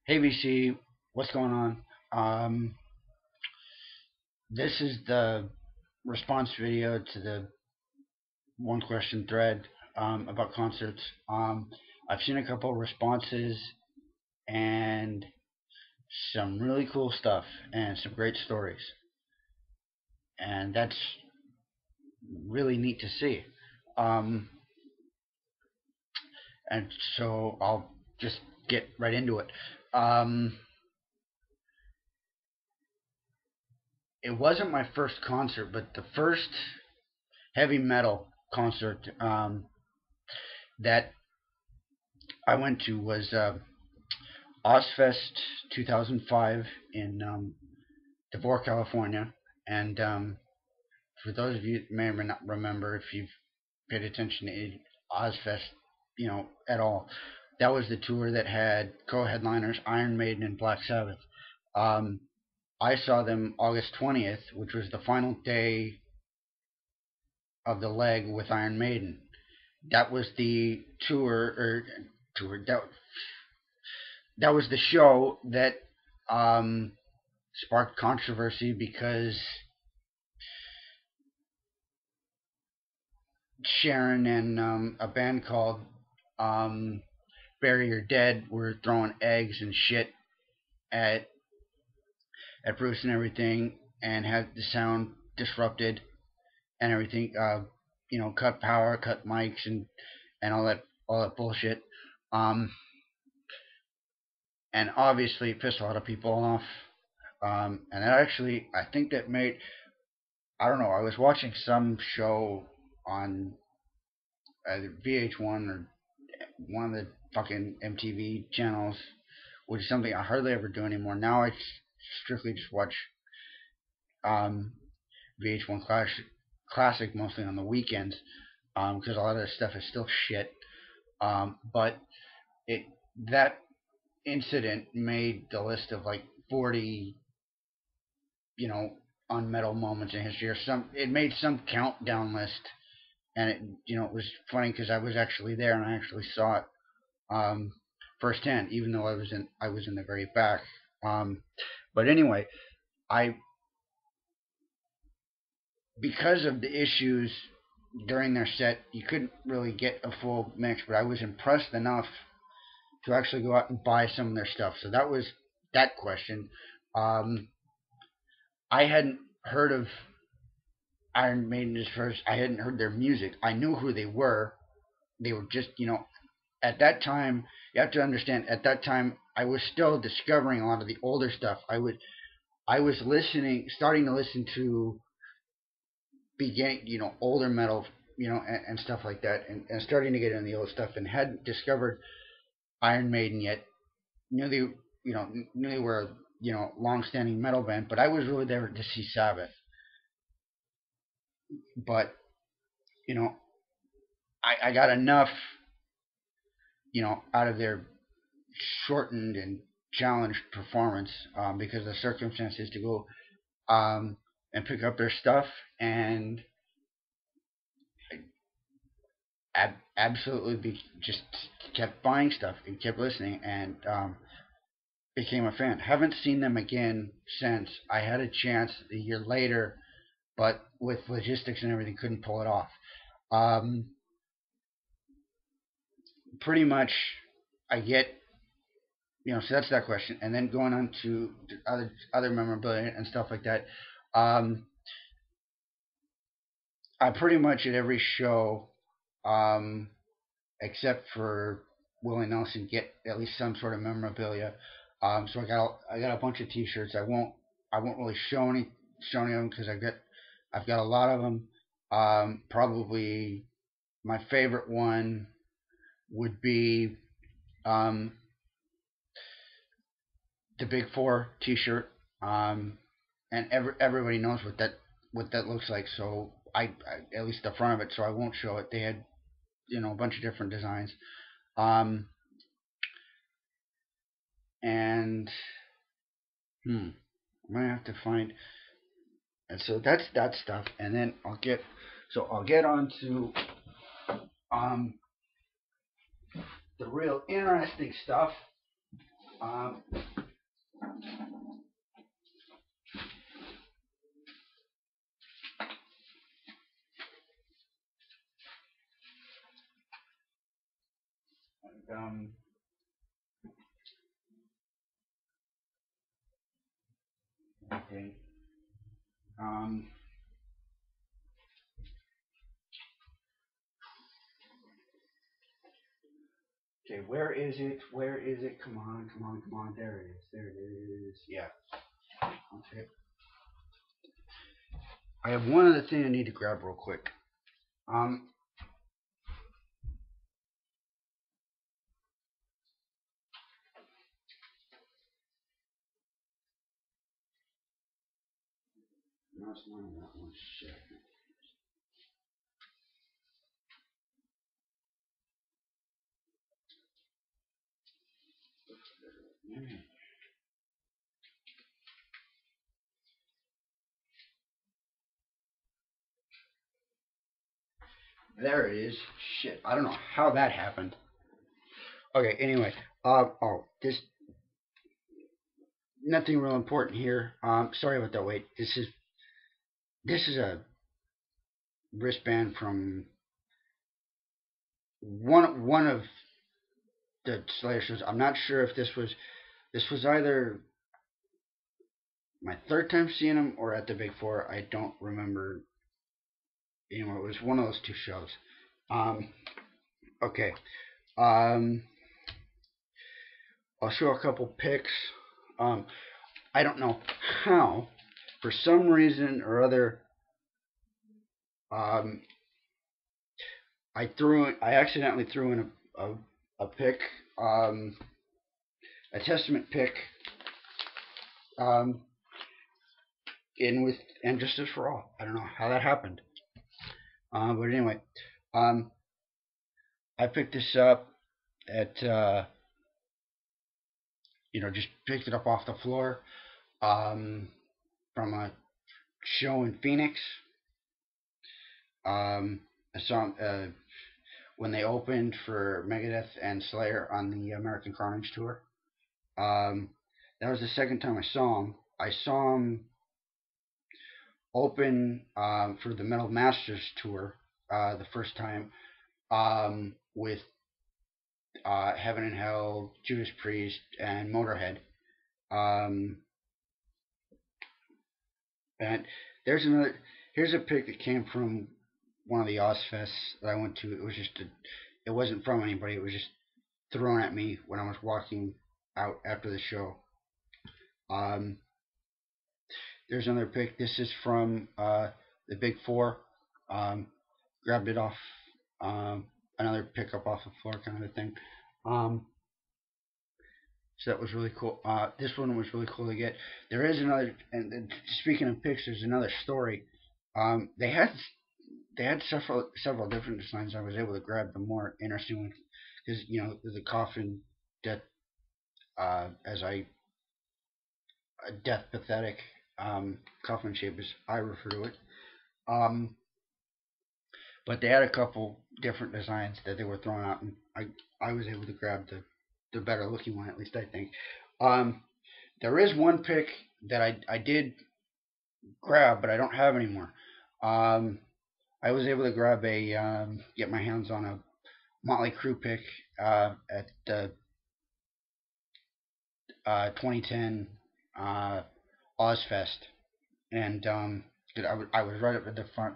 Hey VC, what's going on? Um, this is the response video to the one question thread about concerts. I've seen a couple of responses and some really cool stuff and some great stories, and that's really neat to see. Um, and so I'll just get right into it. Um, it wasn't my first concert, but the first heavy metal concert that I went to was Ozfest 2005 in Devore, California. And for those of you that may or may not remember, if you've paid attention to Ozfest, at all, that was the tour that had co-headliners Iron Maiden and Black Sabbath. Um, I saw them August 20th, which was the final day of the leg with Iron Maiden. That was the tour. That was the show that um, sparked controversy because Sharon and a band called um, Bury Your Dead were throwing eggs and shit at Bruce and everything, and had the sound disrupted and everything. Cut power, cut mics, and all that bullshit. Um, and obviously, it pissed a lot of people off. And that actually, I think that made, I don't know. I was watching some show on either VH1 or one of the fucking MTV channels, which is something I hardly ever do anymore. Now I strictly just watch um, VH1 Classic mostly on the weekends because a lot of the stuff is still shit. But it that incident made the list of like 40, you know, unmetal moments in history, or some. It made some countdown list, and it was funny because I was actually there and I actually saw it um, firsthand, even though I was in the very back. But anyway, I because of the issues during their set, you couldn't really get a full mix. But I was impressed enough to actually go out and buy some of their stuff. So that was that question. Um, I hadn't heard of Iron Maiden as first. I hadn't heard their music. I knew who they were. They were just, at that time. You have to understand. At that time, I was still discovering a lot of the older stuff. I was starting to listen to beginning, older metal, and stuff like that, and starting to get into the old stuff, and hadn't discovered Iron Maiden yet. Knew they, knew they were, long-standing metal band, but I was really there to see Sabbath. But you know, I got enough, out of their shortened and challenged performance because of the circumstances to go and pick up their stuff and absolutely just kept buying stuff and kept listening and became a fan. Haven't seen them again since. I had a chance a year later, but with logistics and everything, couldn't pull it off. Um, Pretty much, I get, so that's that question, and then going on to other memorabilia and stuff like that. Um, I pretty much at every show, um, except for Willie Nelson, get at least some sort of memorabilia. So I got a bunch of T-shirts. I won't really show any of them because I've got a lot of them. Probably my favorite one would be um, the Big Four T-shirt, um, and everybody knows what that looks like. So I at least the front of it. So I won't show it. They had a bunch of different designs, um, and I'm gonna have to find. And so that's that stuff, and then I'll get on to um, the real interesting stuff. Um, um, okay. Um, okay, where is it? Where is it? Come on, come on, come on. There it is. There it is. Yeah. Okay. I have one other thing I need to grab real quick. Um, no, it's not that one. Shit. There it is. Shit. I don't know how that happened. Okay. Anyway. Oh, this nothing real important here. Sorry about that. Wait. This is a wristband from one of the Slayer shows. I'm not sure if this was either my third time seeing him or at the Big Four. I don't remember. Anyway, it was one of those two shows. Um, okay. Um, I'll show a couple pics. Um, I don't know how, for some reason or other, um, I accidentally threw in a pic, a Testament pic, um, in with And Justice for All. I don't know how that happened. But anyway, um, I picked this up at, just picked it up off the floor, um, from a show in Phoenix. I saw when they opened for Megadeth and Slayer on the American Carnage tour. Um, that was the second time I saw him. I saw him open for the Metal Masters tour the first time, with Heaven and Hell, Judas Priest, and Motorhead. Um, and there's another. Here's a pic that came from one of the Ozfests that I went to. It wasn't from anybody. It was just thrown at me when I was walking out after the show. Um, there's another pic. This is from the Big Four. Um, Grabbed it off another pickup off the floor kind of a thing. Um, so that was really cool. This one was really cool to get. There is another, and speaking of pics, there's another story. They had several different designs. I was able to grab the more interesting ones because the coffin death, as I death pathetic, coffin shape as I refer to it. Um, but they had a couple different designs that they were throwing out, and I was able to grab the better looking one, at least I think. Um, there is one pick that I did grab, but I don't have anymore. Um, I was able to get my hands on a Motley Crue pick at the 2010 Ozfest, and I was right up at the front,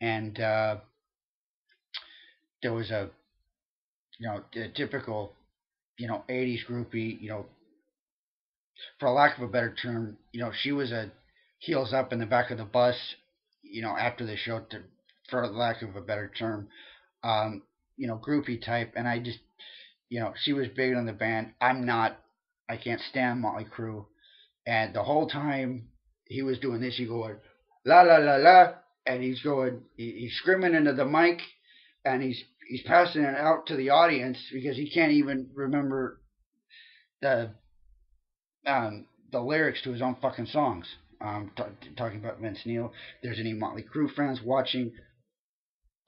and there was a typical 80s groupie, for lack of a better term, she was a heels up in the back of the bus, after the show, for lack of a better term, um, groupie type, and I just, she was big on the band. I'm not. I can't stand Motley Crue, and the whole time he was doing this, he going la la la la, and he's screaming into the mic, and he's passing it out to the audience because he can't even remember the the lyrics to his own fucking songs. Talking about Vince Neil. If there's any Motley Crue fans watching,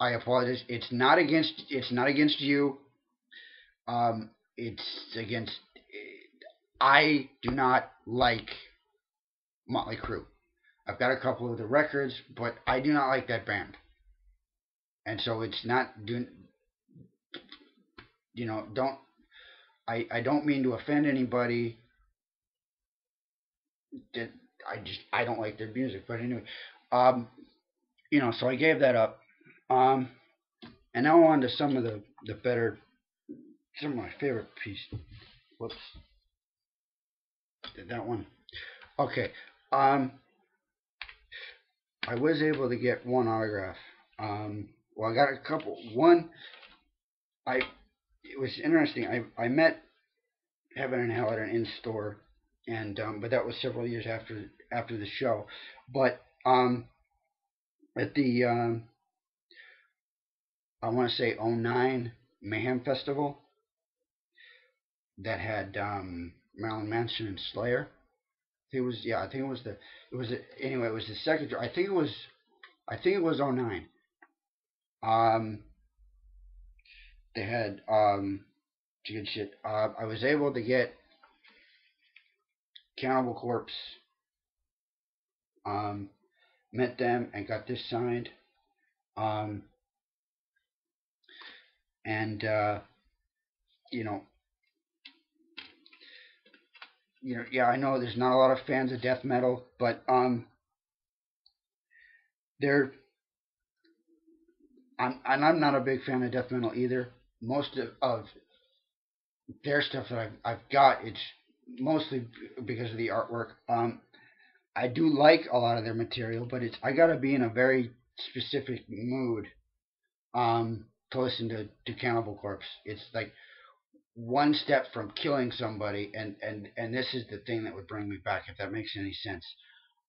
I apologize. It's not against you. It's against. I do not like Motley Crue. I've got a couple of the records, but I do not like that band. And so it's not doing, don't, I don't mean to offend anybody. That I don't like their music, but anyway, um, so I gave that up. Um, and now on to some of the better, some of my favorite pieces. Whoops, did that one. Okay, um, I was able to get one autograph. Well, I got a couple. One, I it was interesting. I met Heaven and Hell at an in store, and but that was several years after the show. But at the I want to say '09 Mayhem Festival that had Marilyn Manson and Slayer. It was I think it was the second. I think it was '09. Um, they had good shit. I was able to get Cannibal Corpse. Met them and got this signed. Um, and you know, yeah, I know there's not a lot of fans of death metal, but they're I'm not a big fan of death metal either. Most of their stuff that I've got, it's mostly because of the artwork. I do like a lot of their material, but I gotta be in a very specific mood to listen to Cannibal Corpse. It's like one step from killing somebody, and this is the thing that would bring me back, if that makes any sense.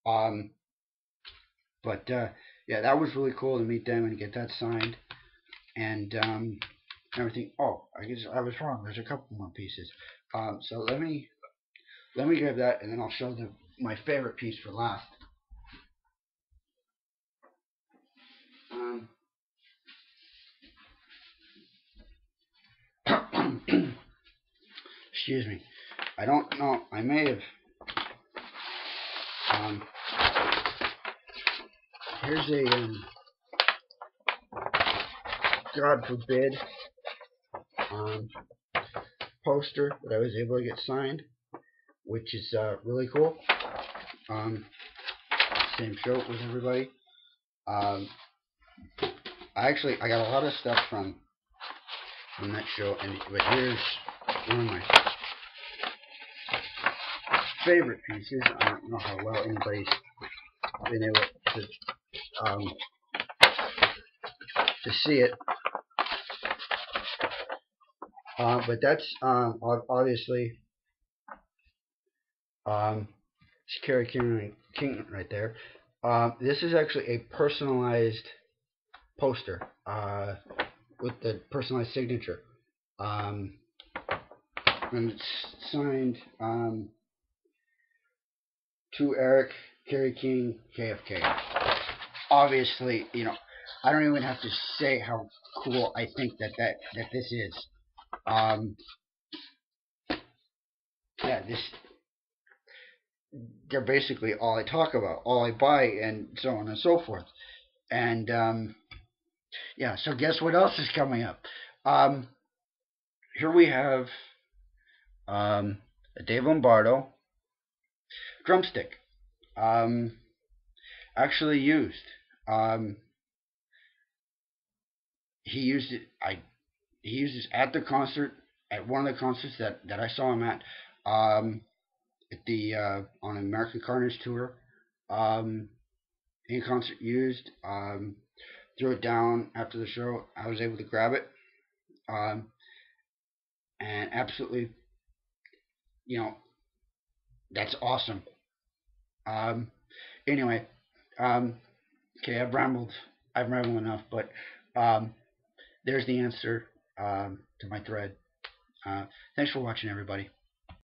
Um, but yeah, that was really cool to meet them and get that signed and everything. Oh, I guess I was wrong. There's a couple more pieces. So let me grab that, and then I'll show my favorite piece for last. Um, excuse me. I don't know. I may have. Um, here's a God forbid poster that I was able to get signed, which is really cool. Same show with everybody. Um, I got a lot of stuff from that show, but here's one of my favorite pieces. I don't know how well anybody's been able to see it, but that's obviously it's Kerry King right there. This is actually a personalized poster with the personalized signature. And it's signed to Eric, Kerry King, KFK. Obviously, I don't even have to say how cool I think that this is. Yeah, they're basically all I talk about, all I buy, and so on and so forth. And yeah, so guess what else is coming up? Here we have a Dave Lombardo drumstick, actually used. He used it. He used it at the concert, at one of the concerts that I saw him at the on American Carnage tour. In concert used. Threw it down after the show. I was able to grab it, and absolutely, that's awesome. Anyway, okay, I've rambled enough, but there's the answer to my thread. Thanks for watching, everybody.